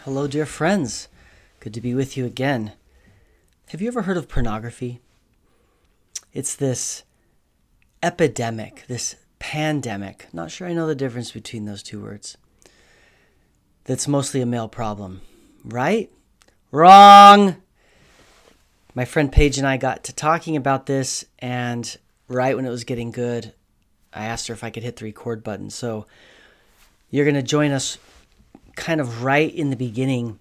Hello, dear friends. Good to be with you again. Have you ever heard of pornography? It's this epidemic, this pandemic. Not sure I know the difference between those two words. That's mostly a male problem, right? Wrong! My friend Paige and I got to talking about this, and right when it was getting good, I asked her if I could hit the record button. So you're going to join us kind of right in the beginning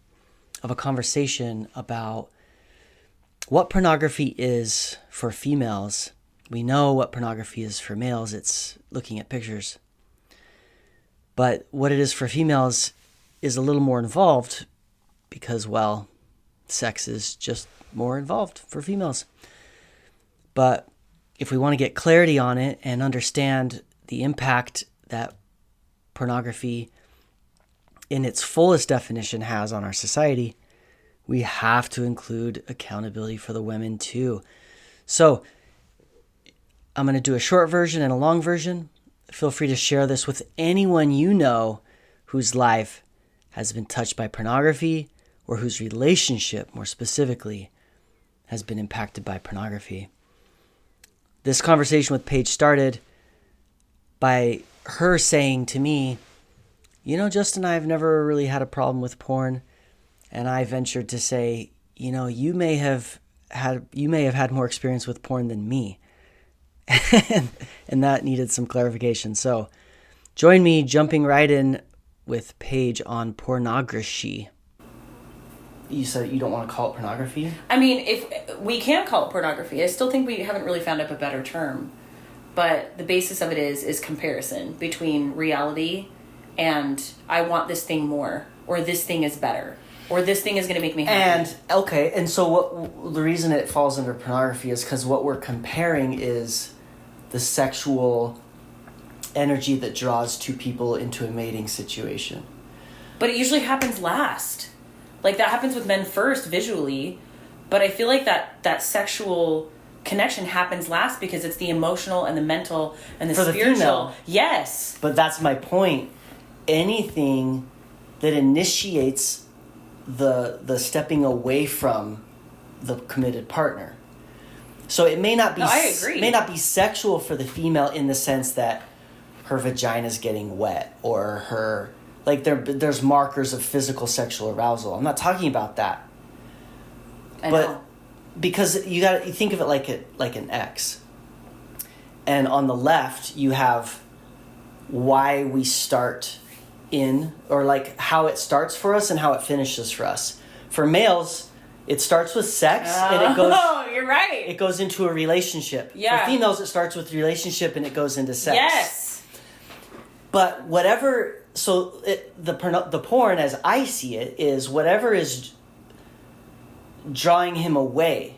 of a conversation about what pornography is for females. We know what pornography is for males. It's looking at pictures. But what it is for females is a little more involved because, well, sex is just more involved for females. But if we want to get clarity on it and understand the impact that pornography in its fullest definition has on our society, we have to include accountability for the women too. So I'm going to do a short version and a long version. Feel free to share this with anyone you know whose life has been touched by pornography or whose relationship, more specifically, has been impacted by pornography. This conversation with Paige started by her saying to me, you know, Justin, I've never really had a problem with porn. And I ventured to say, you know, you may have had more experience with porn than me. and that needed some clarification. So join me jumping right in with Paige on Pornogra-she. You said you don't want to call it pornography? I mean, if we can call it pornography, I still think we haven't really found up a better term. But the basis of it is comparison between reality and I want this thing more, or this thing is better, or this thing is going to make me happy. And so what the reason it falls under pornography is because what we're comparing is the sexual energy that draws two people into a mating situation. But it usually happens last. Like, that happens with men first, visually, but I feel like that sexual connection happens last because it's the emotional and the mental and the spiritual. The female. Yes. But that's my point. Anything that initiates the stepping away from the committed partner. So it may not be I agree. May not be sexual for the female in the sense that her vagina's getting wet or her there's markers of physical sexual arousal. I'm not talking about that. I know. Because you think of it like an X. And on the left you have why we start in, or like how it starts for us and how it finishes for us. For males, it starts with sex and it goes. Oh, you're right. It goes into a relationship. Yeah. For females, it starts with relationship and it goes into sex. Yes. But whatever, the porn as I see it is whatever is drawing him away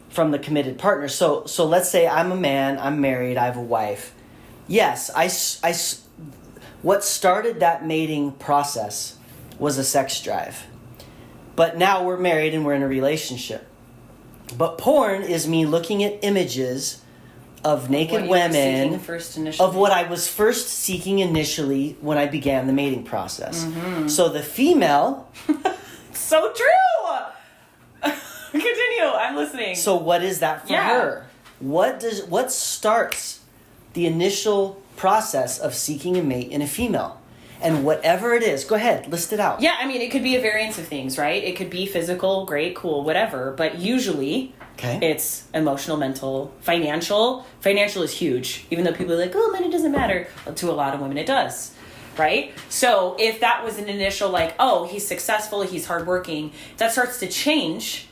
from the committed partner. So let's say I'm a man, I'm married, I have a wife. Yes, what started that mating process was a sex drive. But now we're married and we're in a relationship. But porn is me looking at images of naked women, of what I was first seeking initially when I began the mating process. Mm-hmm. So the female... So true! Continue, I'm listening. So what is that for her? What starts the initial process of seeking a mate in a female? And whatever it is, go ahead, list it out. Yeah, I mean, it could be a variance of things, right? It could be physical, great, cool, whatever. But usually, it's emotional, mental, financial. Financial is huge. Even though people are like, oh, money doesn't matter. Well, to a lot of women, it does, right? So if that was an initial, like, oh, he's successful, he's hardworking, that starts to change.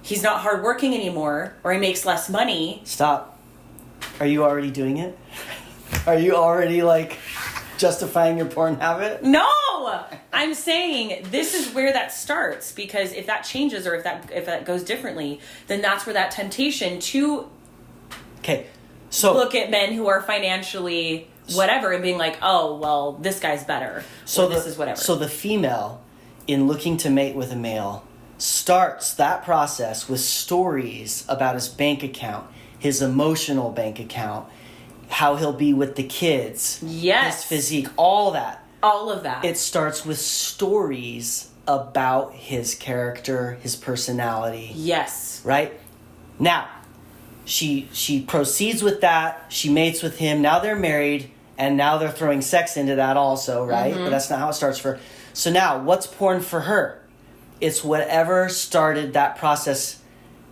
He's not hardworking anymore, or he makes less money. Stop. Are you already doing it? Are you already, justifying your porn habit? No! I'm saying this is where that starts, because if that changes or if that goes differently, then that's where that temptation to look at men who are financially whatever and being like, oh, well, this guy's better. So this is whatever. So the female, in looking to mate with a male, starts that process with stories about his bank account, his emotional bank account, how he'll be with the kids, yes, his physique, all that. All of that. It starts with stories about his character, his personality. Yes. Right? Now, she proceeds with that. She mates with him. Now they're married, and now they're throwing sex into that also, right? But that's not how it starts for her. So now, what's porn for her? It's whatever started that process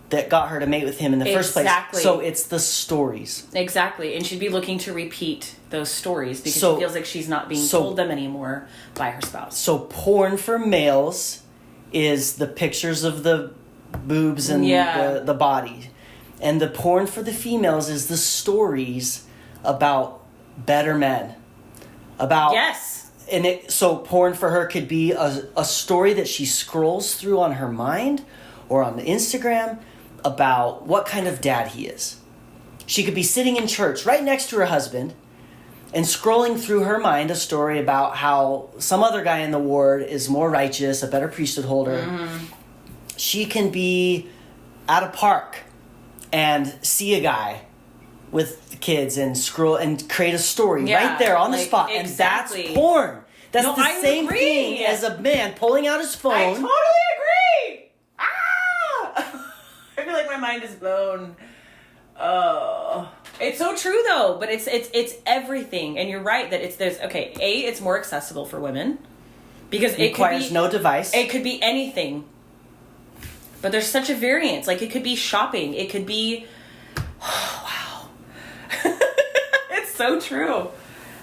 that got her to mate with him in the first place. So it's the stories. Exactly. And she'd be looking to repeat those stories because she feels like she's not being told them anymore by her spouse. So porn for males is the pictures of the boobs and the body. And the porn for the females is the stories about better men. About so porn for her could be a story that she scrolls through on her mind or on the Instagram about what kind of dad he is. She could be sitting in church right next to her husband and scrolling through her mind a story about how some other guy in the ward is more righteous, a better priesthood holder. She can be at a park and see a guy with kids and scroll and create a story right there on the spot. Exactly. And that's porn. That's the same thing as a man pulling out his phone. I totally agree. I feel like my mind is blown. Oh, it's so true though. But it's everything, and you're right that it's more accessible for women because it requires no device. It could be anything, but there's such a variance. Like it could be shopping. It could be. Oh, wow, it's so true.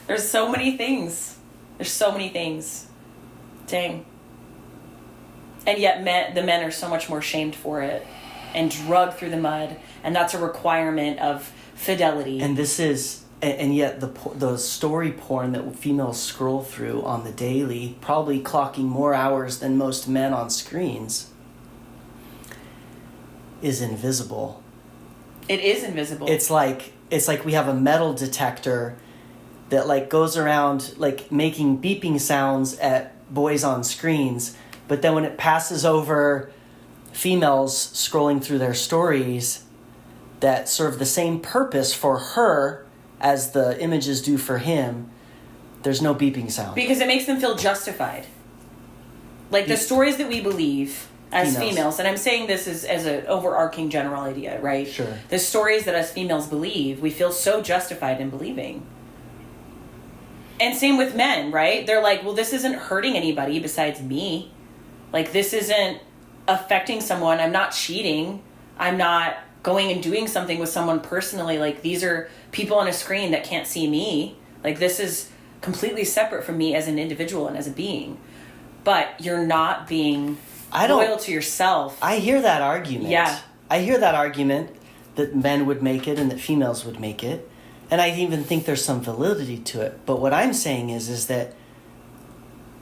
There's so many things. Dang. And yet the men are so much more shamed for it and drugged through the mud. And that's a requirement of fidelity. And this is, and yet the story porn that females scroll through on the daily, probably clocking more hours than most men on screens, is invisible. It is invisible. It's like we have a metal detector that like goes around like making beeping sounds at boys on screens, but then when it passes over females scrolling through their stories that serve the same purpose for her as the images do for him, there's no beeping sound. Because it makes them feel justified. Like the stories that we believe as females, and I'm saying this as an overarching general idea, right? Sure. The stories that us females believe, we feel so justified in believing. And same with men, right? They're like, well, this isn't hurting anybody besides me. Like, this isn't affecting someone. I'm not cheating. I'm not going and doing something with someone personally. Like, these are people on a screen that can't see me. Like, this is completely separate from me as an individual and as a being. But you're not being loyal to yourself. I hear that argument. Yeah. I hear that argument that men would make it and that females would make it. And I even think there's some validity to it. But what I'm saying is that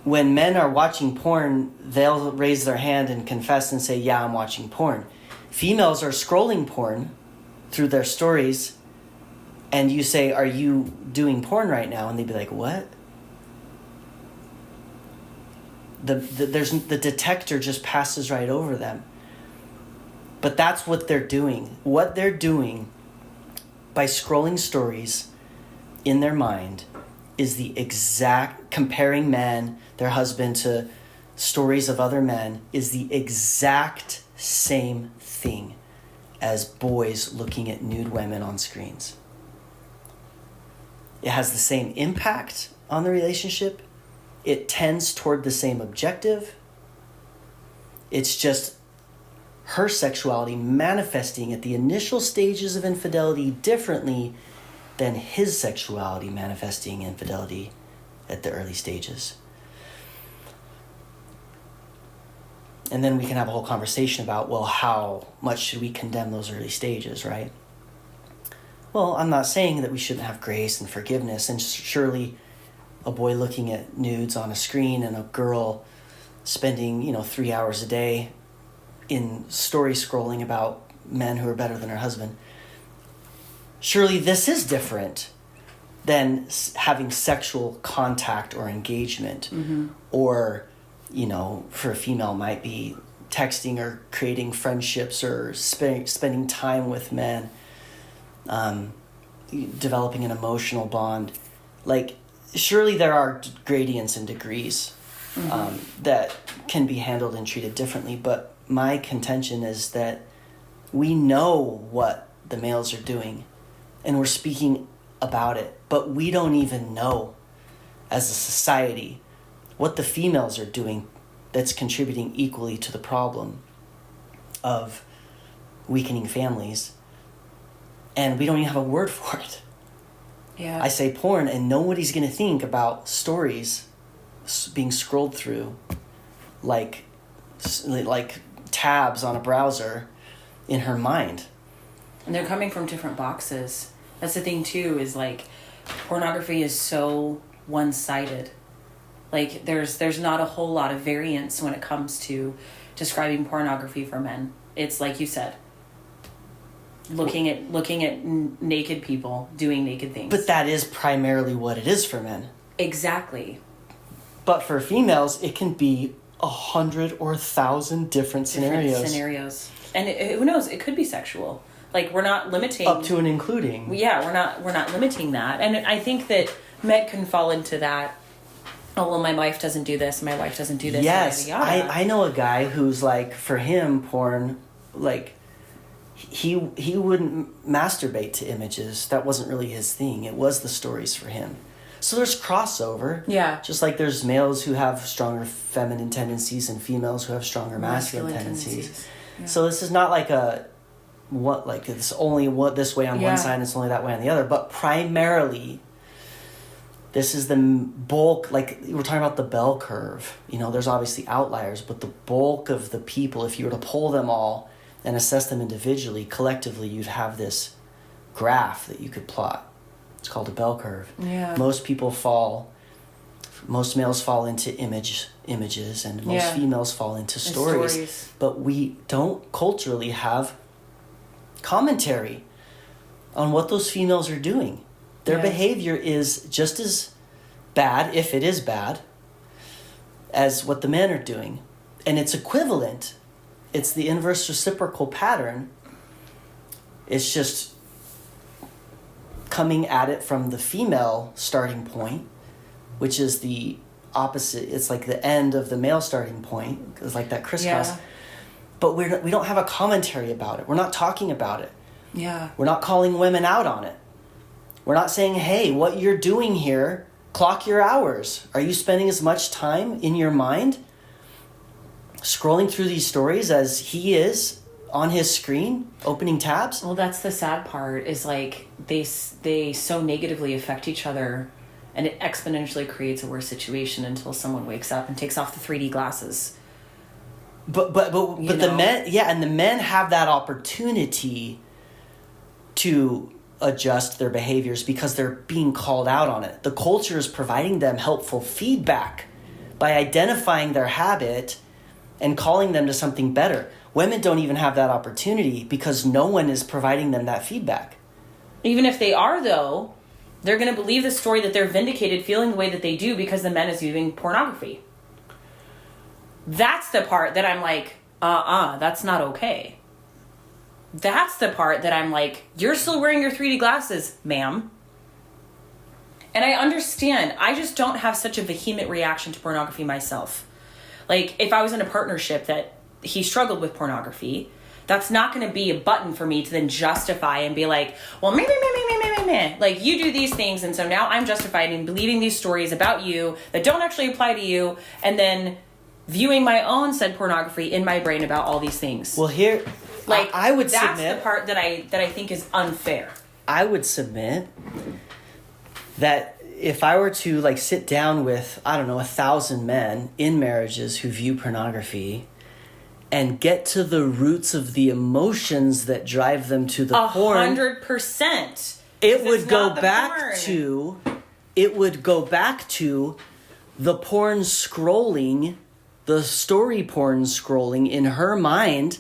when men are watching porn, they'll raise their hand and confess and say, yeah, I'm watching porn. Females are scrolling porn through their stories, and you say, are you doing porn right now? And they'd be like, what? The detector just passes right over them. But that's what they're doing. What they're doing by scrolling stories in their mind is the exact, comparing men, their husband, to stories of other men, is the exact same thing as boys looking at nude women on screens. It has the same impact on the relationship. It tends toward the same objective. It's just her sexuality manifesting at the initial stages of infidelity differently than his sexuality manifesting infidelity at the early stages. And then we can have a whole conversation about, well, how much should we condemn those early stages, right? Well, I'm not saying that we shouldn't have grace and forgiveness, and surely a boy looking at nudes on a screen and a girl spending, 3 hours a day in story scrolling about men who are better than her husband. Surely this is different than having sexual contact or engagement. Mm-hmm. Or, for a female might be texting or creating friendships or spending time with men, developing an emotional bond. Like, surely there are gradients and degrees that can be handled and treated differently. But my contention is that we know what the males are doing and we're speaking about it, but we don't even know as a society what the females are doing that's contributing equally to the problem of weakening families. And we don't even have a word for it. Yeah. I say porn, and nobody's going to think about stories being scrolled through like tabs on a browser in her mind. And they're coming from different boxes. That's the thing, too, is, like, pornography is so one-sided. Like, there's not a whole lot of variance when it comes to describing pornography for men. It's like you said, looking at naked people doing naked things. But that is primarily what it is for men. Exactly. But for females, it can be 100 or 1,000 different scenarios. And who knows? It could be sexual. Like, we're not limiting up to and including. Yeah, we're not limiting that. And I think that men can fall into that. Oh, well, my wife doesn't do this. My wife doesn't do this. Yes, yada, yada. I know a guy who's like, for him, porn, like, he wouldn't masturbate to images. That wasn't really his thing. It was the stories for him. So there's crossover. Yeah. Just like there's males who have stronger feminine tendencies and females who have stronger masculine tendencies. Yeah. So this is not like it's only this way on one side and it's only that way on the other. But primarily, this is the bulk, like we're talking about the bell curve. You know, there's obviously outliers, but the bulk of the people, if you were to pull them all and assess them individually, collectively, you'd have this graph that you could plot. It's called a bell curve. Yeah. Most males fall into images, and most females fall into stories. But we don't culturally have commentary on what those females are doing. Their behavior is just as bad, if it is bad, as what the men are doing. And it's equivalent. It's the inverse reciprocal pattern. It's just coming at it from the female starting point, which is the opposite. It's like the end of the male starting point. It's like that crisscross. Yeah. But we don't have a commentary about it. We're not talking about it. Yeah. We're not calling women out on it. We're not saying, hey, what you're doing here, clock your hours. Are you spending as much time in your mind scrolling through these stories as he is on his screen, opening tabs? Well, that's the sad part, is like they so negatively affect each other, and it exponentially creates a worse situation until someone wakes up and takes off the 3D glasses. But the men, and the men have that opportunity to adjust their behaviors because they're being called out on it. The culture is providing them helpful feedback by identifying their habit and calling them to something better. Women don't even have that opportunity because no one is providing them that feedback. Even if they are, though, they're going to believe the story that they're vindicated feeling the way that they do because the man is viewing pornography. That's the part that I'm like, that's not okay. That's the part that I'm like, you're still wearing your 3D glasses, ma'am. And I understand. I just don't have such a vehement reaction to pornography myself. Like, if I was in a partnership that he struggled with pornography, that's not going to be a button for me to then justify and be like, well, meh. Like, you do these things, and so now I'm justified in believing these stories about you that don't actually apply to you, and then viewing my own said pornography in my brain about all these things. Well, here, like, I would that's submit, the part that I think is unfair. I would submit that if I were to, like, sit down with, 1,000 men in marriages who view pornography and get to the roots of the emotions that drive them to the porn, 100%. It would go back to the porn scrolling, the story porn scrolling in her mind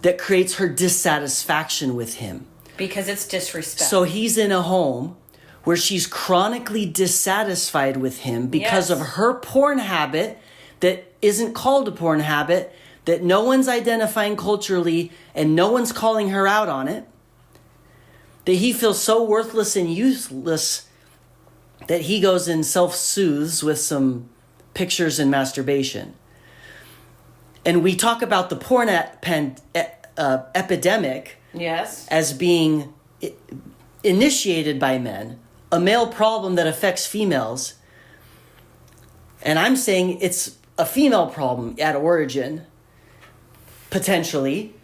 that creates her dissatisfaction with him. Because it's disrespect. So he's in a home where she's chronically dissatisfied with him because of her porn habit that isn't called a porn habit, that no one's identifying culturally and no one's calling her out on it, that he feels so worthless and useless that he goes and self-soothes with some pictures and masturbation. And we talk about the porn epidemic Yes. as being initiated by men, a male problem that affects females. And I'm saying it's a female problem at origin, potentially.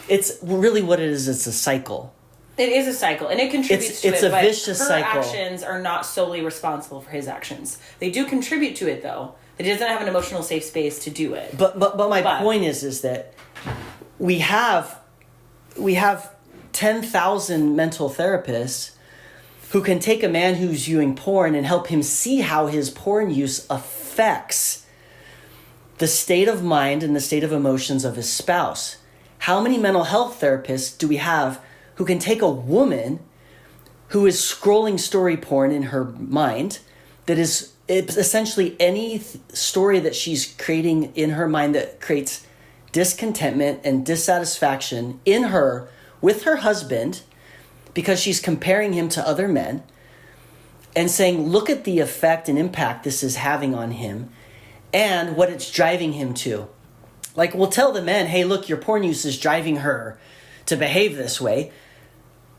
It's really what it is. It's a cycle. It is a cycle, and it contributes to it. It's a vicious cycle. Her actions are not solely responsible for his actions. They do contribute to it, though. He doesn't have an emotional safe space to do it. But my point is that we have 10,000 mental therapists who can take a man who's viewing porn and help him see how his porn use affects the state of mind and the state of emotions of his spouse. How many mental health therapists do we have who can take a woman who is scrolling story porn in her mind, that is essentially any story that she's creating in her mind that creates discontentment and dissatisfaction in her with her husband because she's comparing him to other men, and saying, look at the effect and impact this is having on him and what it's driving him to. Like, we'll tell the men, hey, look, your porn use is driving her to behave this way.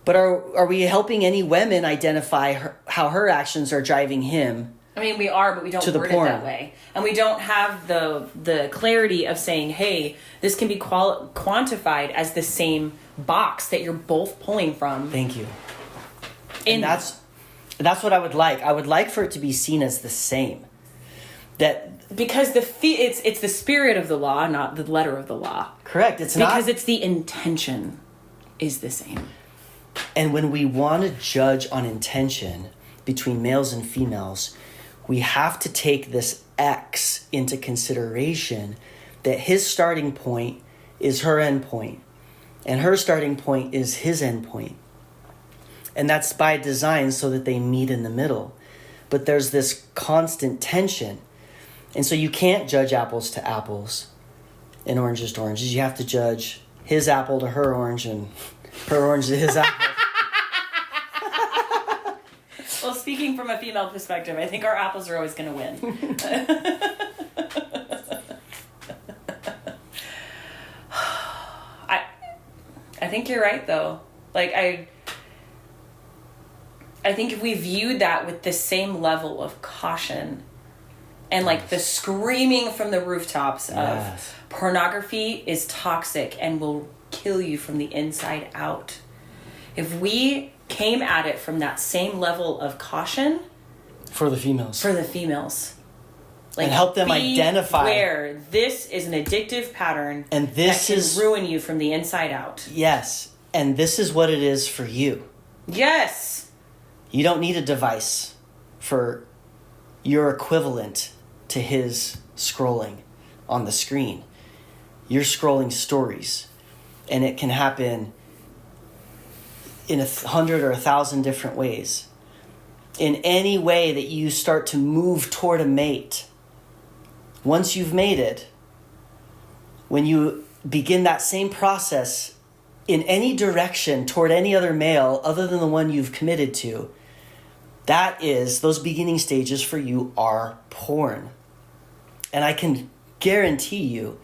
But are we helping any women identify how her actions are driving him? I mean, we are, but we don't word it that way. And we don't have the clarity of saying, hey, this can be quantified as the same box that you're both pulling from. Thank you. And that's what I would like. I would like for it to be seen as the same. Because it's the spirit of the law, not the letter of the law. Correct. Because it's the intention is the same. And when we want to judge on intention between males and females, we have to take this X into consideration, that his starting point is her end point, and her starting point is his end point. And that's by design so that they meet in the middle. But there's this constant tension. And so you can't judge apples to apples and oranges to oranges. You have to judge his apple to her orange and her orange to his apple. Well, speaking from a female perspective, I think our apples are always going to win. I think you're right, though. Like, I think if we viewed that with the same level of caution and like the screaming from the rooftops of pornography is toxic and will kill you from the inside out. If we came at it from that same level of caution for the females, like, and help them identify where this is an addictive pattern and this that can ruin you from the inside out. Yes, and this is what it is for you. Yes. You don't need a device for your equivalent to his scrolling on the screen. You're scrolling stories, and it can happen in 100 or 1,000 different ways. In any way that you start to move toward a mate, once you've mated, when you begin that same process in any direction toward any other male other than the one you've committed to, those beginning stages for you are porn. And I can guarantee you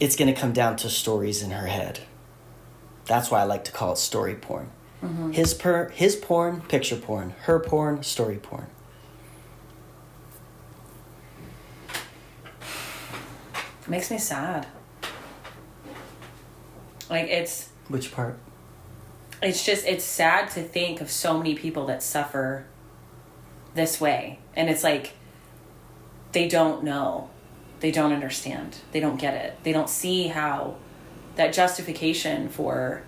it's going to come down to stories in her head. That's why I like to call it story porn. Mm-hmm. His porn, picture porn. Her porn, story porn. It makes me sad. Like, it's... Which part? It's sad to think of so many people that suffer this way. And it's like, they don't know. They don't understand. They don't get it. They don't see how that justification for...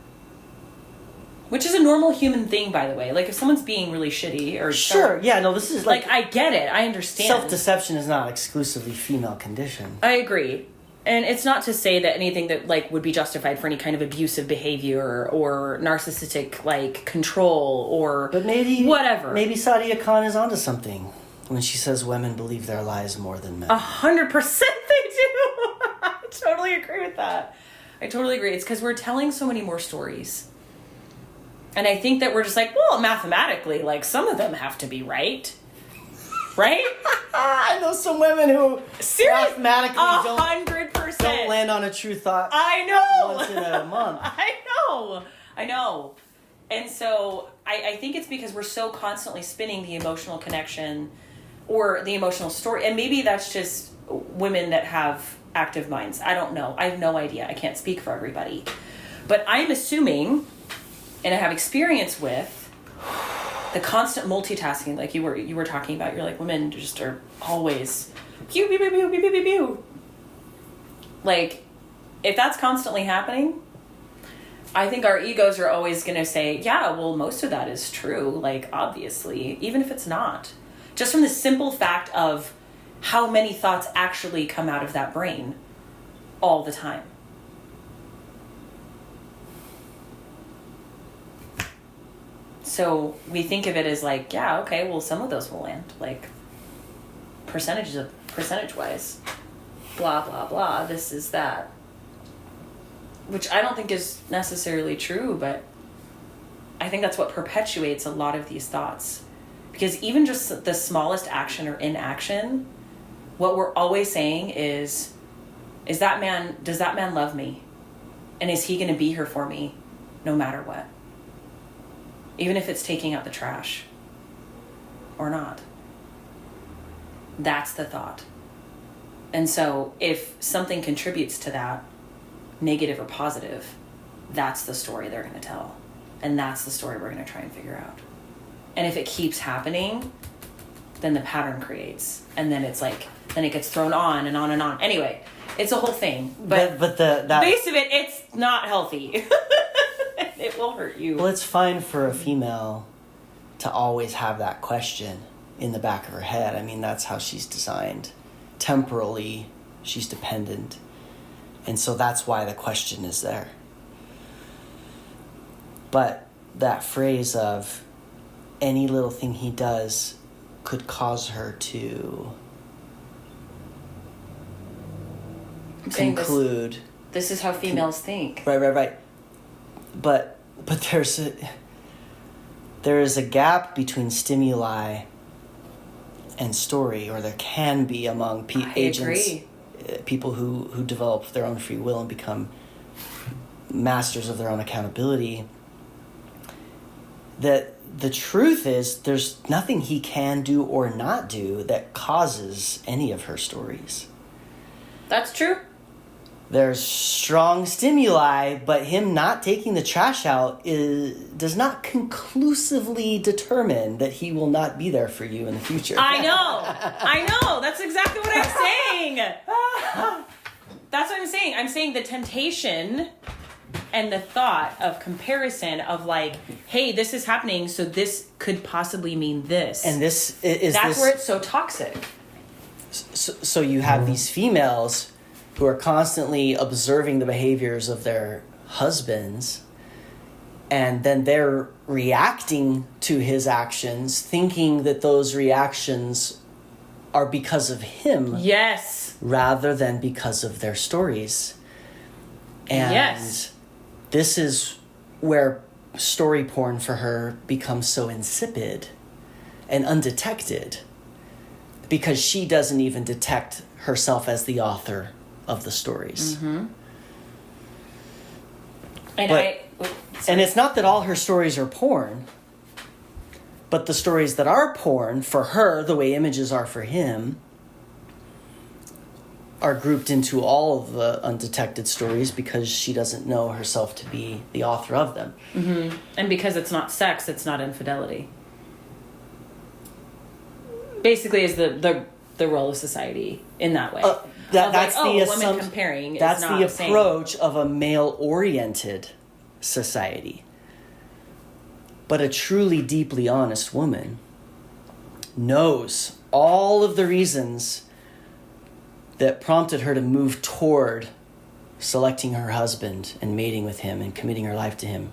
Which is a normal human thing, by the way. Like, if someone's being really shitty or... Sure, yeah, no, this is like... I get it. I understand. Self-deception is not exclusively female condition. I agree. And it's not to say that anything that, like, would be justified for any kind of abusive behavior or narcissistic, like, control or... But maybe... Whatever. Maybe Sadia Khan is onto something when she says women believe their lies more than men. 100% they do! I totally agree with that. I totally agree. It's because we're telling so many more stories. And I think that we're just like, well, mathematically, like, some of them have to be right. Right? I know some women who mathematically 100%. don't land on a true thought. I know. Once in a month. I know. And so I think it's because we're so constantly spinning the emotional connection or the emotional story. And maybe that's just women that have active minds. I don't know. I have no idea. I can't speak for everybody. But I'm assuming, and I have experience with, the constant multitasking, like you were talking about. You're like, women just are always pew, pew, pew, pew, pew, pew, pew, pew. Like, if that's constantly happening, I think our egos are always going to say, yeah, well, most of that is true. Like, obviously, even if it's not. Just from the simple fact of how many thoughts actually come out of that brain all the time. So we think of it as like, yeah, okay, well, some of those will land, like percentage-wise, blah, blah, blah, this is that. Which I don't think is necessarily true, but I think that's what perpetuates a lot of these thoughts. Because even just the smallest action or inaction, what we're always saying is does that man love me? And is he going to be here for me no matter what? Even if it's taking out the trash or not. That's the thought. And so if something contributes to that, negative or positive, that's the story they're going to tell. And that's the story we're going to try and figure out. And if it keeps happening, then the pattern creates. And then it's like, then it gets thrown on and on and on. Anyway, it's a whole thing. But the base of it, it's not healthy. It will hurt you. Well, it's fine for a female to always have that question in the back of her head. I mean, that's how she's designed. Temporally, she's dependent. And so that's why the question is there. But that phrase of any little thing he does could cause her to conclude. This is how females think. Right. But there is a gap between stimuli and story, or there can be among people who develop their own free will and become masters of their own accountability. That the truth is there's nothing he can do or not do that causes any of her stories. That's true. There's strong stimuli, but him not taking the trash out does not conclusively determine that he will not be there for you in the future. I know. That's exactly what I'm saying. That's what I'm saying. I'm saying the temptation and the thought of comparison of like, hey, this is happening, so this could possibly mean this. And that's where it's so toxic. So you have these females who are constantly observing the behaviors of their husbands, and then they're reacting to his actions, thinking that those reactions are because of him. Yes. Rather than because of their stories. And yes. This is where story porn for her becomes so insipid and undetected, because she doesn't even detect herself as the author of the stories. Mm-hmm. And it's not that all her stories are porn, but the stories that are porn for her, the way images are for him, are grouped into all of the undetected stories because she doesn't know herself to be the author of them. Mm-hmm. And because it's not sex, it's not infidelity. Basically, is the role of society in that way. That's women comparing. That's the approach of a male-oriented society. But a truly deeply honest woman knows all of the reasons that prompted her to move toward selecting her husband and mating with him and committing her life to him.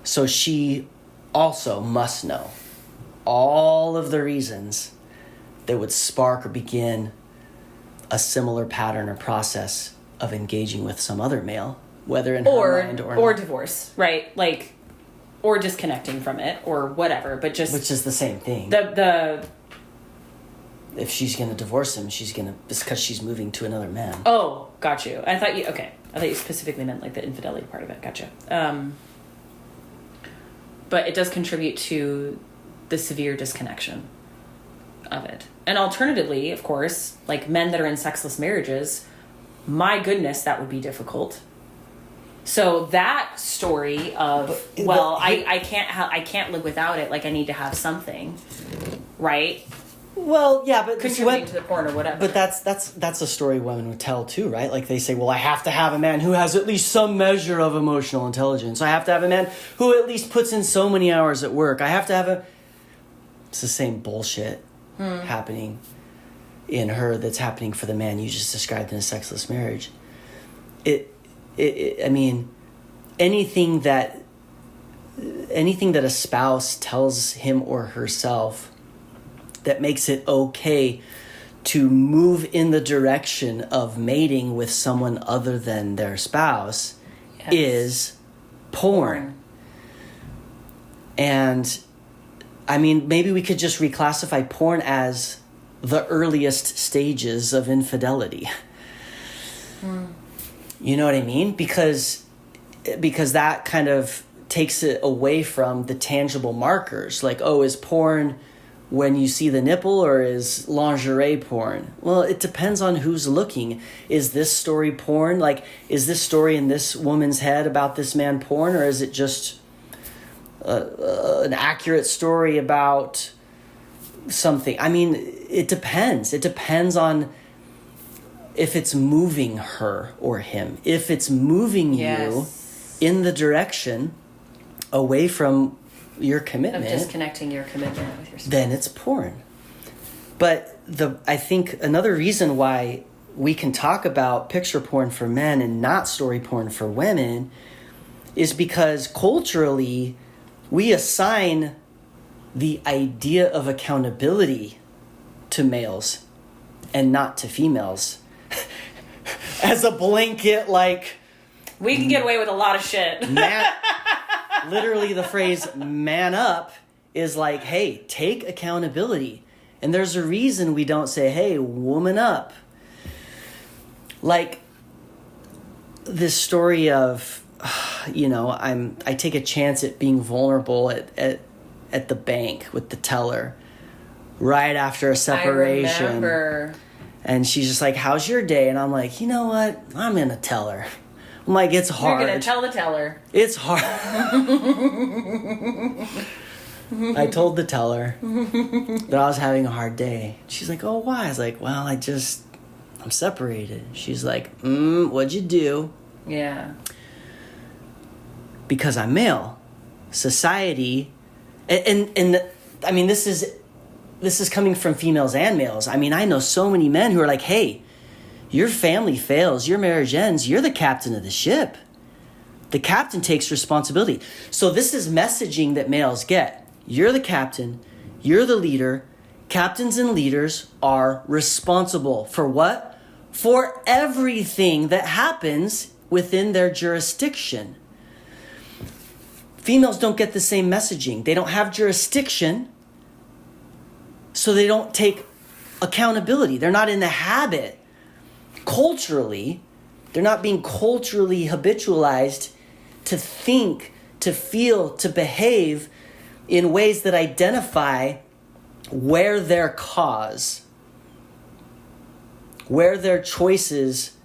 So she also must know all of the reasons that would spark or begin a similar pattern or process of engaging with some other male, whether in her mind or not. Or divorce, right? Like, or disconnecting from it or whatever, but just... Which is the same thing. If she's going to divorce him, it's because she's moving to another man. Oh, got you. I thought you specifically meant like the infidelity part of it. Gotcha. But it does contribute to the severe disconnection of it. And alternatively, of course, like men that are in sexless marriages, my goodness, that would be difficult. So that story of, I can't live without it. Like I need to have something, right? Well, yeah, but contributing to the porn or whatever. But that's a story women would tell too, right? Like they say, well, I have to have a man who has at least some measure of emotional intelligence. I have to have a man who at least puts in so many hours at work. I have to have It's the same bullshit happening in her that's happening for the man you just described in a sexless marriage. I mean, anything that a spouse tells him or herself that makes it okay to move in the direction of mating with someone other than their spouse is porn. And I mean, maybe we could just reclassify porn as the earliest stages of infidelity. You know what I mean? Because that kind of takes it away from the tangible markers. Like, oh, is porn when you see the nipple or is lingerie porn? Well, it depends on who's looking. Is this story porn? Like, is this story in this woman's head about this man porn, or is it just an accurate story about something? I mean, it depends. It depends on if it's moving her or him. If it's moving you in the direction away from your commitment, of disconnecting your commitment with your spouse, then it's porn. But I think another reason why we can talk about picture porn for men and not story porn for women is because culturally we assign the idea of accountability to males and not to females as a blanket, like, we can get away with a lot of shit. Literally the phrase man up is like, hey, take accountability. And there's a reason we don't say, hey, woman up. Like this story of, I take a chance at being vulnerable at the bank with the teller right after a separation. I remember. And she's just like, how's your day? And I'm like, you know what? I'm gonna tell her. I'm like, it's hard. You're gonna tell the teller. It's hard. I told the teller that I was having a hard day. She's like, oh, why? I was like, well, I'm separated. She's like, what'd you do? Yeah. Because I'm male. Society, and I mean, this is coming from females and males. I mean, I know so many men who are like, hey, your family fails, your marriage ends, you're the captain of the ship. The captain takes responsibility. So this is messaging that males get. You're the captain, you're the leader. Captains and leaders are responsible for what? For everything that happens within their jurisdiction. Females don't get the same messaging. They don't have jurisdiction, so they don't take accountability. They're not in the habit. Culturally, they're not being culturally habitualized to think, to feel, to behave in ways that identify where their cause, where their choices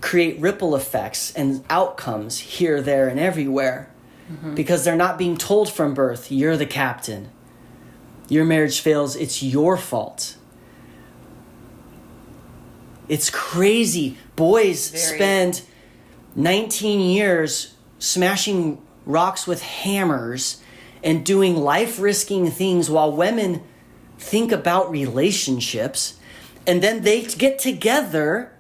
create ripple effects and outcomes here, there, and everywhere. Mm-hmm. Because they're not being told from birth, you're the captain. Your marriage fails, it's your fault. It's crazy. Boys spend 19 years smashing rocks with hammers and doing life-risking things while women think about relationships. And then they get together,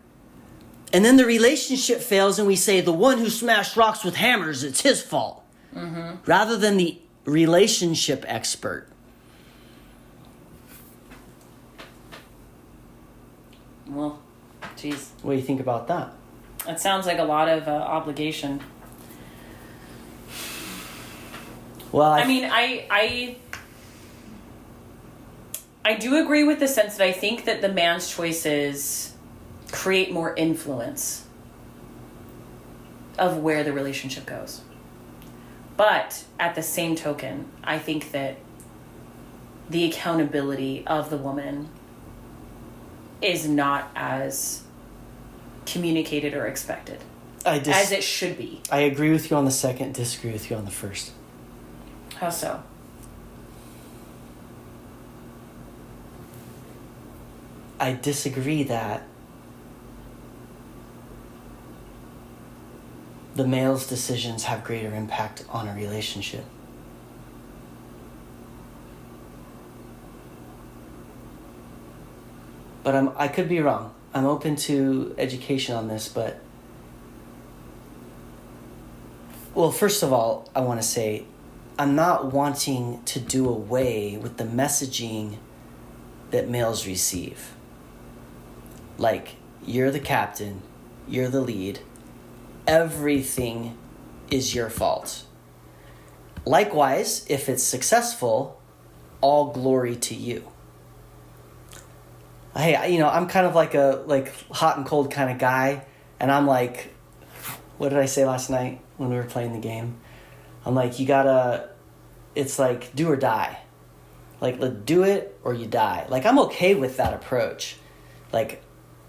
and then the relationship fails, and we say, the one who smashed rocks with hammers, it's his fault. Mm-hmm. Rather than the relationship expert. Well, geez. What do you think about that? It sounds like a lot of obligation. Well, I mean, I do agree with the sense that I think that the man's choices create more influence of where the relationship goes. But at the same token, I think that the accountability of the woman is not as communicated or expected as it should be. I agree with you on the second, disagree with you on the first. How so? I disagree that the male's decisions have greater impact on a relationship. But I could be wrong. I'm open to education on this, but... Well, first of all, I want to say I'm not wanting to do away with the messaging that males receive. Like, you're the captain, you're the lead, everything is your fault. Likewise, if it's successful, all glory to you. Hey, I'm kind of like a hot and cold kind of guy, and I'm like, what did I say last night when we were playing the game? I'm like, it's like do or die. Like, do it or you die. Like, I'm okay with that approach. Like,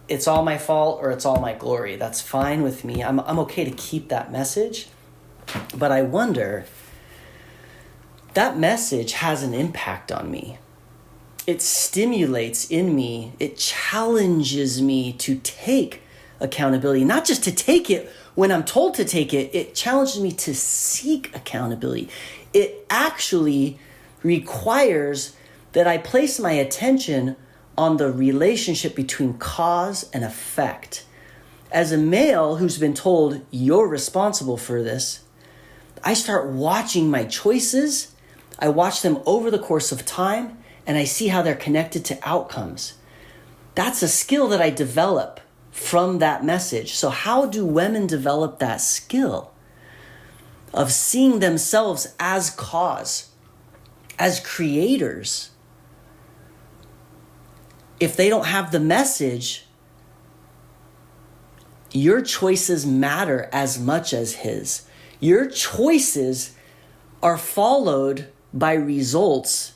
it's all my fault or it's all my glory. That's fine with me. I'm okay to keep that message. But I wonder, that message has an impact on me. It stimulates in me, it challenges me to take accountability. Not just to take it when I'm told to take it, it challenges me to seek accountability. It actually requires that I place my attention on the relationship between cause and effect. As a male who's been told you're responsible for this, I start watching my choices. I watch them over the course of time, and I see how they're connected to outcomes. That's a skill that I develop from that message. So how do women develop that skill of seeing themselves as cause, as creators? If they don't have the message, your choices matter as much as his. Your choices are followed by results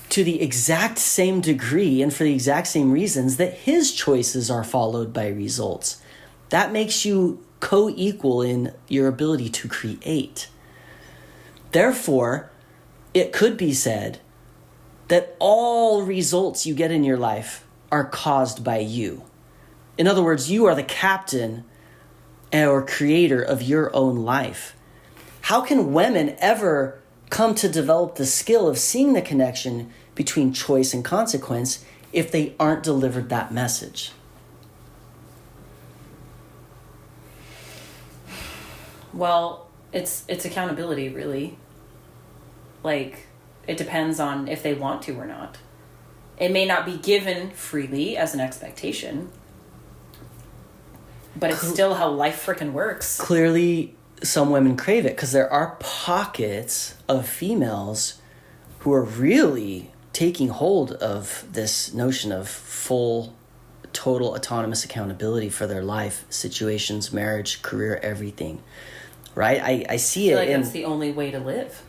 to the exact same degree and for the exact same reasons that his choices are followed by results. That makes you co-equal in your ability to create. Therefore, it could be said that all results you get in your life are caused by you. In other words, you are the captain or creator of your own life. How can women ever come to develop the skill of seeing the connection between choice and consequence if they aren't delivered that message? Well, it's accountability, really. Like, it depends on if they want to or not. It may not be given freely as an expectation, but it's still how life frickin' works. Clearly, some women crave it because there are pockets of females who are really taking hold of this notion of full, total autonomous accountability for their life, situations, marriage, career, everything. Right? I see it. I feel like that's the only way to live.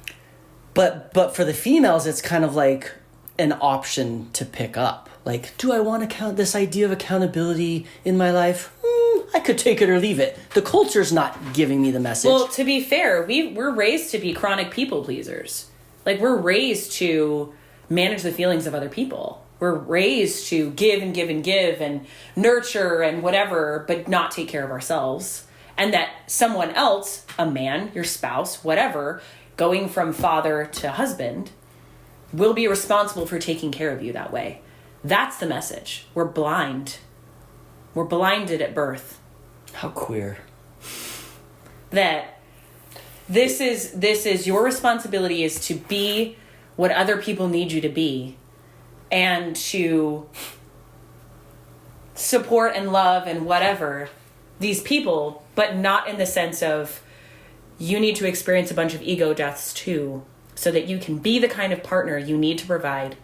But for the females, it's kind of like an option to pick up. Like, do I want to count this idea of accountability in my life? I could take it or leave it. The culture's not giving me the message. Well, to be fair, we're raised to be chronic people pleasers. Like, we're raised to manage the feelings of other people. We're raised to give and give and give and nurture and whatever, but not take care of ourselves. And that someone else, a man, your spouse, whatever, going from father to husband, will be responsible for taking care of you that way. That's the message. We're blind. We're blinded at birth. How queer. That this is your responsibility is to be what other people need you to be and to support and love and whatever these people, but not in the sense of you need to experience a bunch of ego deaths too, so that you can be the kind of partner you need to provide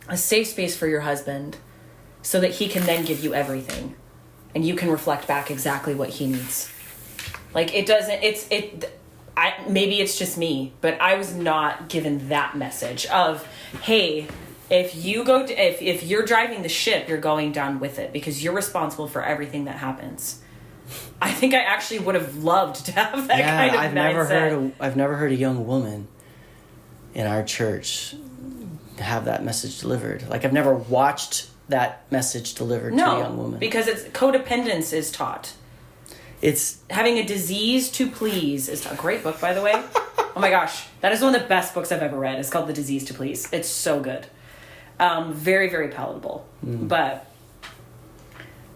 a safe space for your husband, so that he can then give you everything and you can reflect back exactly what he needs. Like, it doesn't, maybe it's just me, but I was not given that message of, hey, if you're driving the ship, you're going down with it because you're responsible for everything that happens. I think I actually would have loved to have that kind of mindset. I've never heard a young woman in our church have that message delivered. Like, I've never watched that message delivered to a young woman. Because codependence is taught. It's having a disease to please is a great book, by the way. Oh my gosh, that is one of the best books I've ever read. It's called The Disease to Please. It's so good. Very, very palatable. But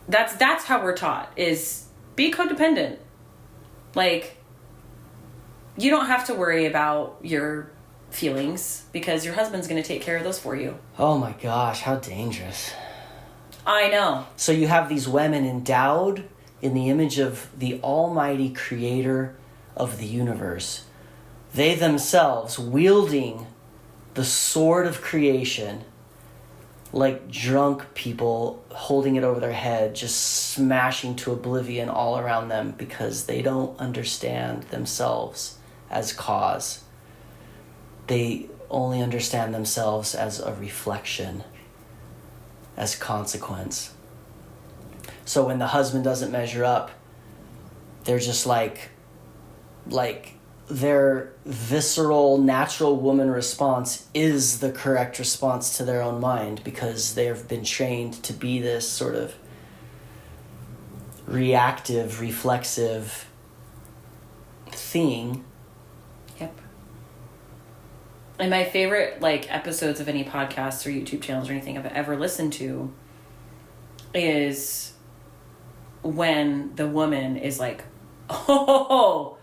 that's how we're taught, is be codependent. Like, you don't have to worry about your feelings because your husband's going to take care of those for you. Oh my gosh, how dangerous. I know. So you have these women endowed in the image of the almighty creator of the universe. They themselves wielding the sword of creation, like drunk people holding it over their head, just smashing to oblivion all around them because they don't understand themselves as cause. They only understand themselves as a reflection, as consequence. So when the husband doesn't measure up, they're just like their visceral, natural woman response is the correct response to their own mind because they have been trained to be this sort of reactive, reflexive thing. Yep. And my favorite, like, episodes of any podcasts or YouTube channels or anything I've ever listened to is when the woman is like, oh,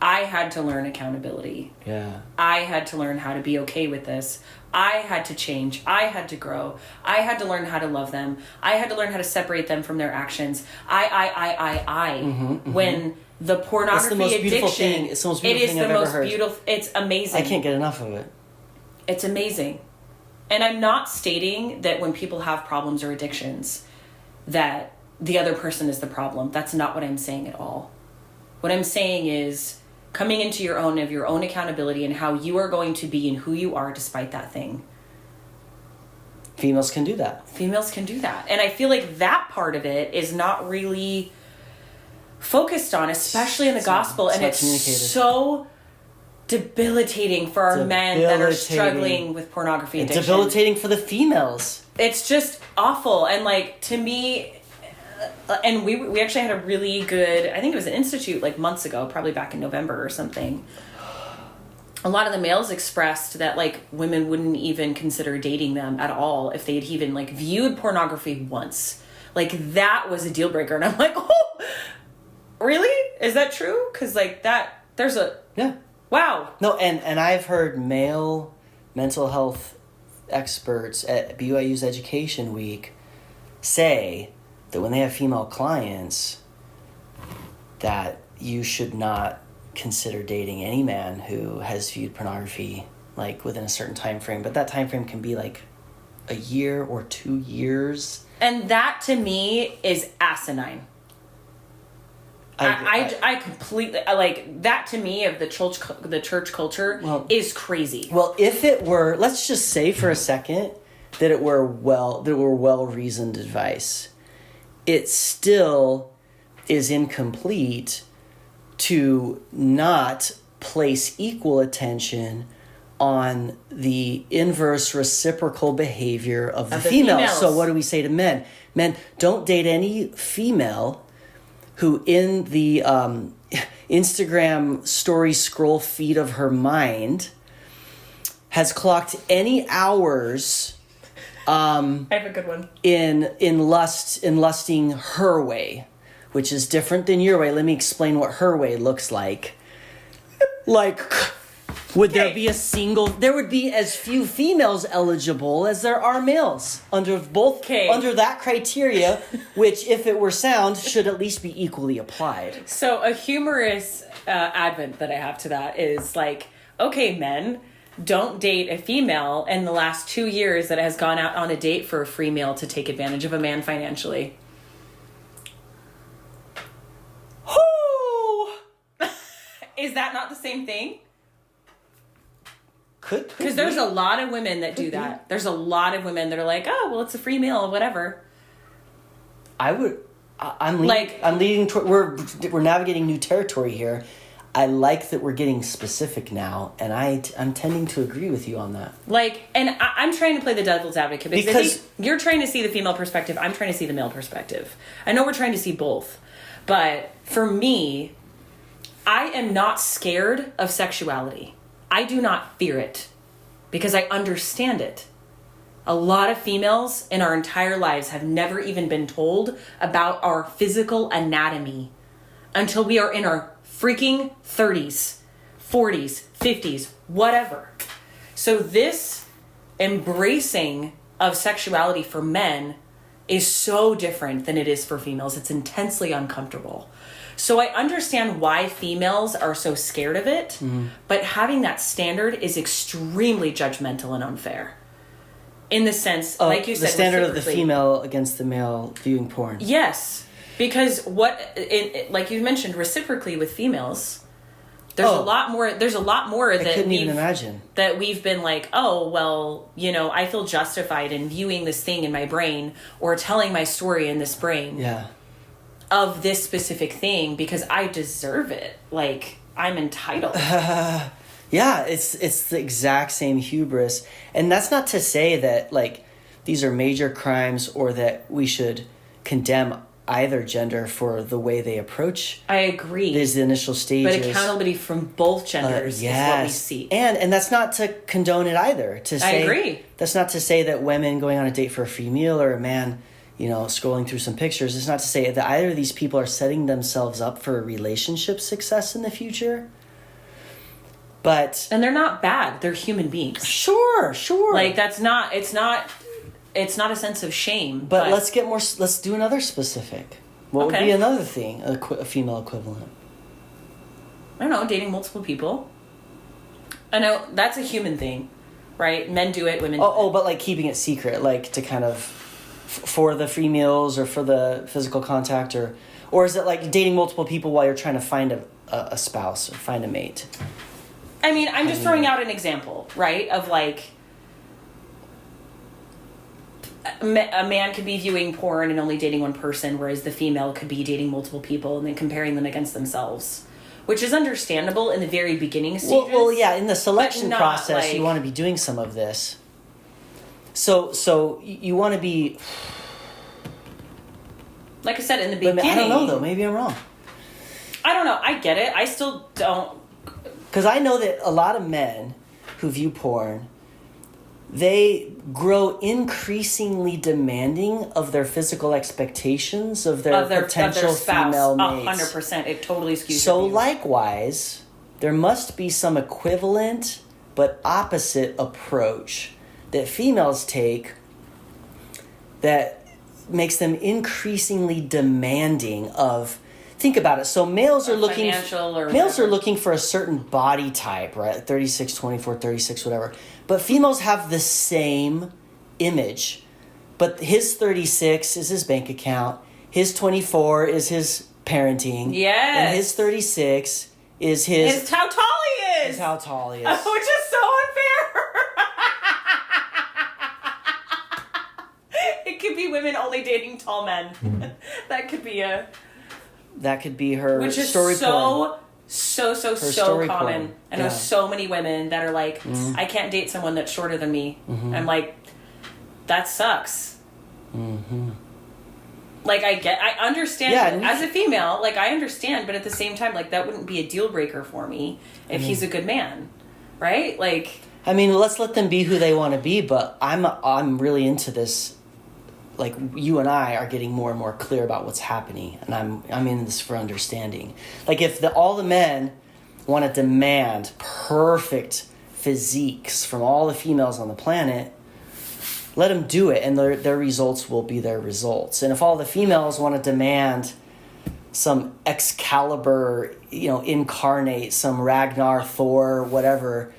I had to learn accountability. Yeah. I had to learn how to be okay with this. I had to change. I had to grow. I had to learn how to love them. I had to learn how to separate them from their actions. When the pornography it's the most beautiful addiction, thing. It's the most beautiful thing I've ever heard. It's amazing. I can't get enough of it. It's amazing. And I'm not stating that when people have problems or addictions that the other person is the problem. That's not what I'm saying at all. What I'm saying is coming into your own accountability and how you are going to be and who you are despite that thing. Females can do that. And I feel like that part of it is not really focused on, especially in the gospel. And it's so debilitating for our men that are struggling with pornography addiction. It's debilitating for the females. It's just awful. And, like, to me, and we actually had a really good, I think it was an institute like months ago, probably back in November or something. A lot of the males expressed that, like, women wouldn't even consider dating them at all if they had even, like, viewed pornography once. Like, that was a deal breaker. And I'm like, oh, really? Is that true? Because, like, that, there's a... Yeah. Wow. No, and I've heard male mental health experts at BYU's Education Week say that when they have female clients, that you should not consider dating any man who has viewed pornography, like, within a certain time frame. But that time frame can be like a year or 2 years. And that, to me, is asinine. I completely, like, that to me of the church culture is crazy. Well, if it were, let's just say for a second that it were well-reasoned advice, it still is incomplete to not place equal attention on the inverse reciprocal behavior of the female. Females. So what do we say to men? Men, don't date any female who in the Instagram story scroll feed of her mind has clocked any hours I have a good one. in lusting her way, which is different than your way. Let me explain what her way looks like. Like Would there be there would be as few females eligible as there are males under that criteria, which, if it were sound, should at least be equally applied. So a humorous advent that I have to that is like, okay, men, don't date a female in the last 2 years that has gone out on a date for a free meal to take advantage of a man financially. Is that not the same thing? Because there's a lot of women that do that. There's a lot of women that are like, oh, well, it's a free meal, whatever. I'm leading toward, we're navigating new territory here. I like that we're getting specific now, and I'm tending to agree with you on that. I'm trying to play the devil's advocate because I think you're trying to see the female perspective. I'm trying to see the male perspective. I know we're trying to see both, but for me, I am not scared of sexuality. I do not fear it because I understand it. A lot of females in our entire lives have never even been told about our physical anatomy until we are in our freaking 30s, 40s, 50s, whatever. So this embracing of sexuality for men is so different than it is for females. It's intensely uncomfortable. So I understand why females are so scared of it, but having that standard is extremely judgmental and unfair. In the sense, like you said, the standard of the female against the male viewing porn. Yes, because like you mentioned, reciprocally with females, there's a lot more. There's a lot more that I couldn't even imagine that we've been like, oh well, I feel justified in viewing this thing in my brain or telling my story in this brain. Yeah. Of this specific thing because I deserve it. Like, I'm entitled. Yeah, it's the exact same hubris. And that's not to say that, like, these are major crimes or that we should condemn either gender for the way they approach. I agree. These initial stages. But accountability from both genders is what we see. And that's not to condone it either. I agree. That's not to say that women going on a date for a free meal or a man scrolling through some pictures. It's not to say that either of these people are setting themselves up for a relationship success in the future. And they're not bad. They're human beings. Sure. Like, it's not a sense of shame. But let's do another specific. What would be another thing, a female equivalent? I don't know, dating multiple people. I know that's a human thing, right? Men do it, women do it. But like keeping it secret, like to kind of for the free meals or for the physical contact, or is it like dating multiple people while you're trying to find a spouse or find a mate? I mean, I'm just throwing out an example, right? Of like a man could be viewing porn and only dating one person, whereas the female could be dating multiple people and then comparing them against themselves, which is understandable in the very beginning stages. Well, yeah, in the selection process, you want to be doing some of this. So you want to be... Like I said, in the beginning... I don't know, though. Maybe I'm wrong. I don't know. I get it. I still don't... Because I know that a lot of men who view porn, they grow increasingly demanding of their physical expectations of their potential of their female mates. 100%. It totally skews. So likewise, there must be some equivalent but opposite approach that females take that makes them increasingly demanding of... Think about it. So males are looking for a certain body type, right? 36, 24, 36, whatever. But females have the same image. But his 36 is his bank account. His 24 is his parenting. Yes. And his 36 is his... It's how tall he is. Is how tall he is. Which is so unfair. It could be women only dating tall men. That could be her story porn. So common. I know so many women that are like, I can't date someone that's shorter than me. Mm-hmm. I'm like, that sucks. Mm-hmm. Like, I understand as a female, like, I understand, but at the same time, like, that wouldn't be a deal breaker for me if he's a good man, right? Like, I mean, let's let them be who they want to be, but I'm really into this. Like, you and I are getting more and more clear about what's happening, and I'm in this for understanding. Like, if all the men want to demand perfect physiques from all the females on the planet, let them do it, and their results will be their results. And if all the females want to demand some Excalibur, incarnate, some Ragnar, Thor, whatever,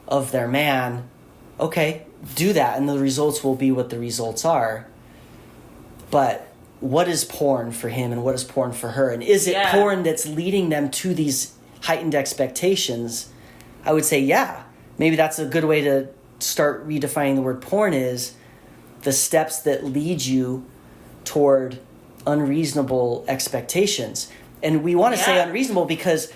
of their man, okay, do that, and the results will be what the results are. But what is porn for him and what is porn for her? And is it porn that's leading them to these heightened expectations? I would say, yeah. Maybe that's a good way to start redefining the word porn, is the steps that lead you toward unreasonable expectations. And we want to say unreasonable because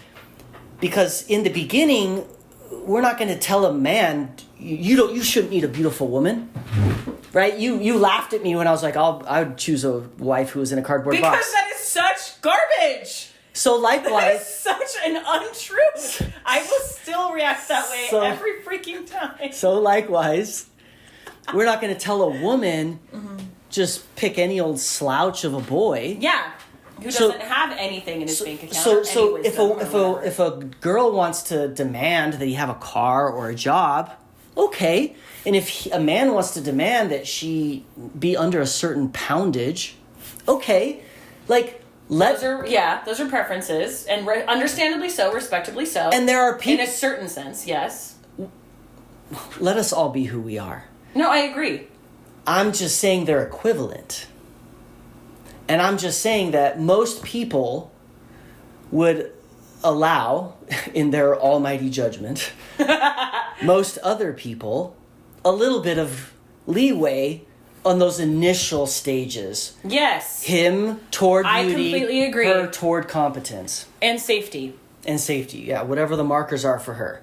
in the beginning, we're not going to tell a man, you shouldn't need a beautiful woman. Right? You laughed at me when I was like, I would choose a wife who was in a cardboard box. Because that is such garbage. So likewise... That is such an untruth. I will still react that way every freaking time. So likewise, we're not going to tell a woman, just pick any old slouch of a boy. Yeah. Who doesn't have anything in his bank account. So if a girl wants to demand that you have a car or a job, okay. And if a man wants to demand that she be under a certain poundage, okay. Those are preferences, and understandably so, respectably so. And there are people... In a certain sense, yes. Let us all be who we are. No, I agree. I'm just saying they're equivalent. And I'm just saying that most people would allow, in their almighty judgment, most other people a little bit of leeway on those initial stages. Yes. Him toward beauty. I completely agree. Her toward competence. And safety. Yeah. Whatever the markers are for her.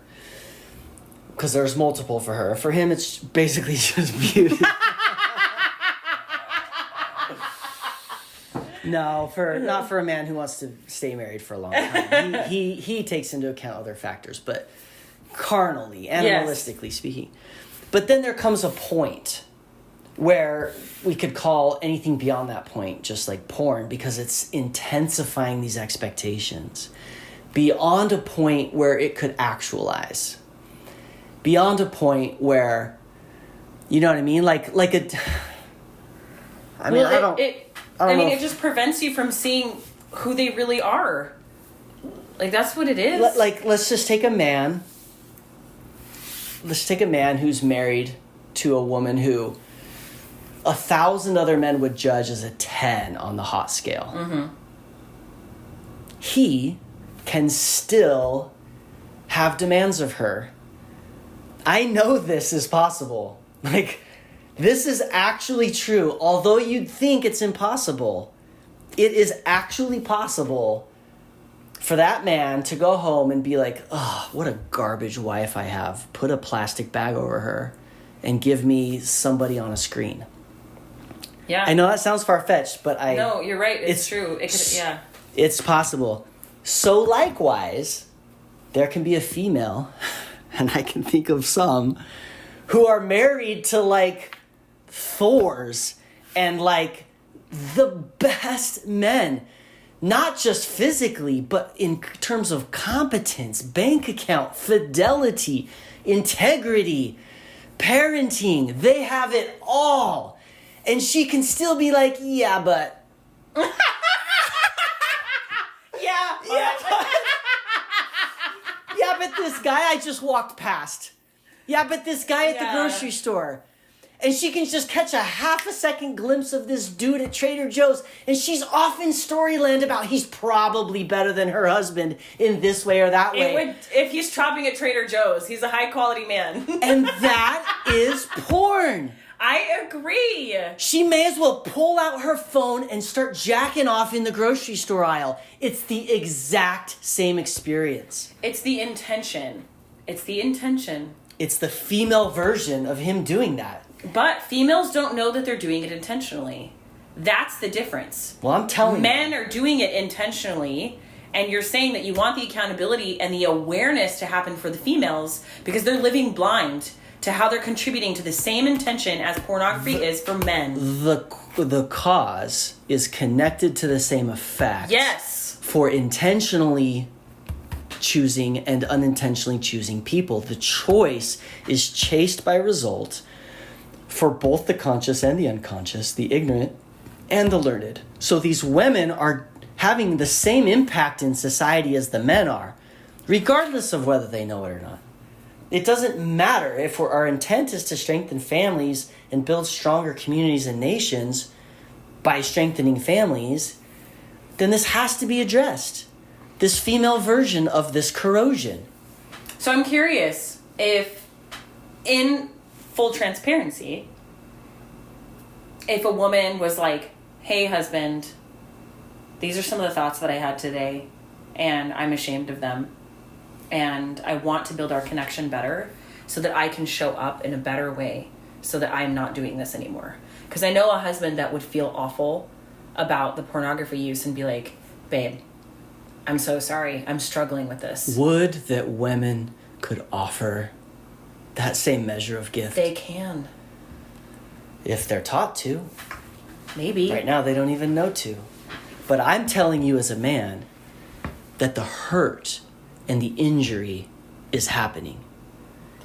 Because there's multiple for her. For him, it's basically just beauty. No, not for a man who wants to stay married for a long time. He takes into account other factors, but carnally, animalistically speaking. But then there comes a point where we could call anything beyond that point just like porn, because it's intensifying these expectations beyond a point where it could actualize. Beyond a point where, you know what I mean? It just prevents you from seeing who they really are. That's what it is. Let's just take a man. Let's take a man who's married to a woman who 1,000 other men would judge as a 10 on the hot scale. Mm-hmm. He can still have demands of her. I know this is possible. This is actually true. Although you'd think it's impossible, it is actually possible for that man to go home and be like, oh, what a garbage wife I have. Put a plastic bag over her and give me somebody on a screen. Yeah. I know that sounds far-fetched, but No, you're right. It's true. It's possible. So likewise, there can be a female, and I can think of some, who are married to Thors and the best men. Not just physically, but in terms of competence, bank account, fidelity, integrity, parenting. They have it all. And she can still be like, yeah, but... Yeah, but this guy I just walked past. Yeah, but this guy at the grocery store. And she can just catch a half a second glimpse of this dude at Trader Joe's, and she's off in Storyland about he's probably better than her husband in this way or that way. If he's shopping at Trader Joe's, he's a high quality man. And that is porn. I agree. She may as well pull out her phone and start jacking off in the grocery store aisle. It's the exact same experience. It's the intention. It's the female version of him doing that. But females don't know that they're doing it intentionally. That's the difference. Well, I'm telling you. Men are doing it intentionally, and you're saying that you want the accountability and the awareness to happen for the females because they're living blind to how they're contributing to the same intention as pornography is for men. The cause is connected to the same effect. Yes. For intentionally choosing and unintentionally choosing people. The choice is chased by result for both the conscious and the unconscious, the ignorant and the learned. So these women are having the same impact in society as the men are, regardless of whether they know it or not. It doesn't matter if our intent is to strengthen families and build stronger communities and nations by strengthening families, then this has to be addressed. This female version of this corrosion. So I'm curious if, in full transparency, if a woman was like, hey, husband, these are some of the thoughts that I had today, and I'm ashamed of them, and I want to build our connection better so that I can show up in a better way so that I'm not doing this anymore. Because I know a husband that would feel awful about the pornography use and be like, babe, I'm so sorry. I'm struggling with this. Would that women could offer that same measure of gift? They can. If they're taught to. Maybe. Right now, they don't even know to. But I'm telling you as a man that the hurt and the injury is happening.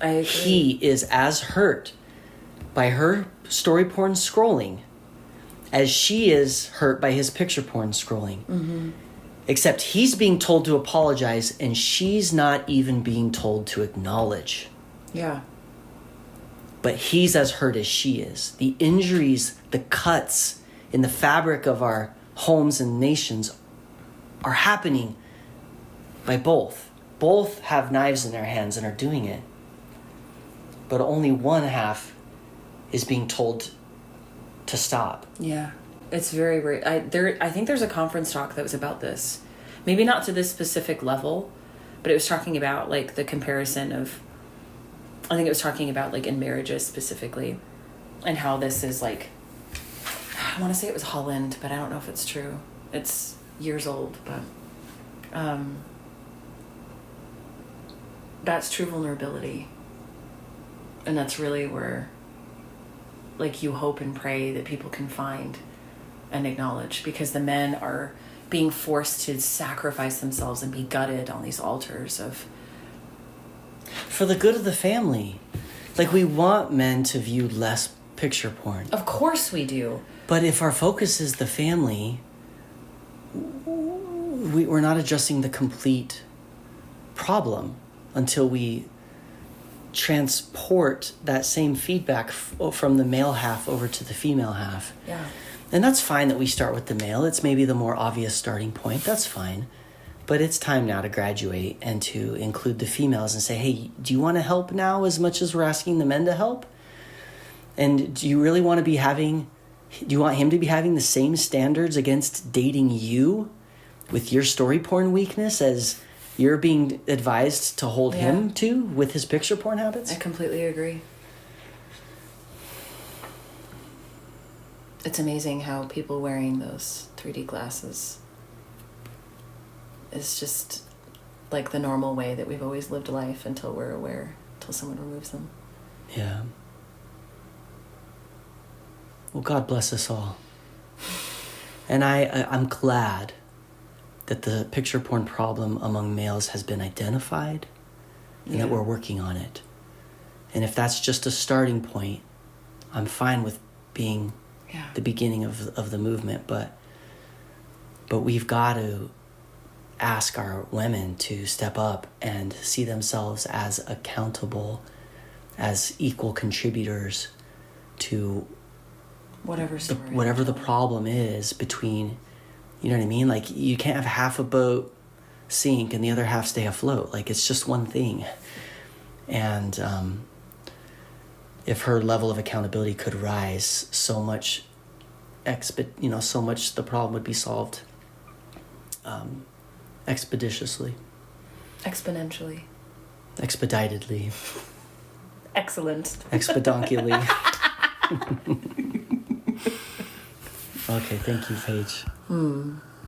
I agree. He is as hurt by her story porn scrolling as she is hurt by his picture porn scrolling. Mm-hmm. Except he's being told to apologize and she's not even being told to acknowledge. Yeah. But he's as hurt as she is. The injuries, the cuts in the fabric of our homes and nations are happening by both. Both have knives in their hands and are doing it. But only one half is being told to stop. Yeah. It's very, very... I think there's a conference talk that was about this. Maybe not to this specific level, but it was talking about, like, the comparison of... I think it was talking about, like, in marriages specifically, and how this is, like... I want to say it was Holland, but I don't know if it's true. It's years old, but... that's true vulnerability. And that's really where, like, you hope and pray that people can find and acknowledge, because the men are being forced to sacrifice themselves and be gutted on these altars of... For the good of the family. Like, we want men to view less picture porn. Of course we do. But if our focus is the family, we're not addressing the complete problem until we transport that same feedback from the male half over to the female half. Yeah. And that's fine that we start with the male. It's maybe the more obvious starting point. That's fine. But it's time now to graduate and to include the females and say, hey, do you want to help now as much as we're asking the men to help? And do you really want to be having... Do you want him to be having the same standards against dating you with your story porn weakness as you're being advised to hold him to with his picture porn habits? I completely agree. It's amazing how people wearing those 3D glasses is just like the normal way that we've always lived life until we're aware, until someone removes them. Yeah. Well, God bless us all. And I'm glad that the picture porn problem among males has been identified and that we're working on it. And if that's just a starting point, I'm fine with being the beginning of the movement. But we've got to ask our women to step up and see themselves as accountable, as equal contributors to whatever the problem is between, you know what I mean? Like, you can't have half a boat sink and the other half stay afloat. Like, it's just one thing. And if her level of accountability could rise, so much the problem would be solved expeditiously. Exponentially. Expeditedly. Excellent. Expedonculally. Okay, thank you, Paige.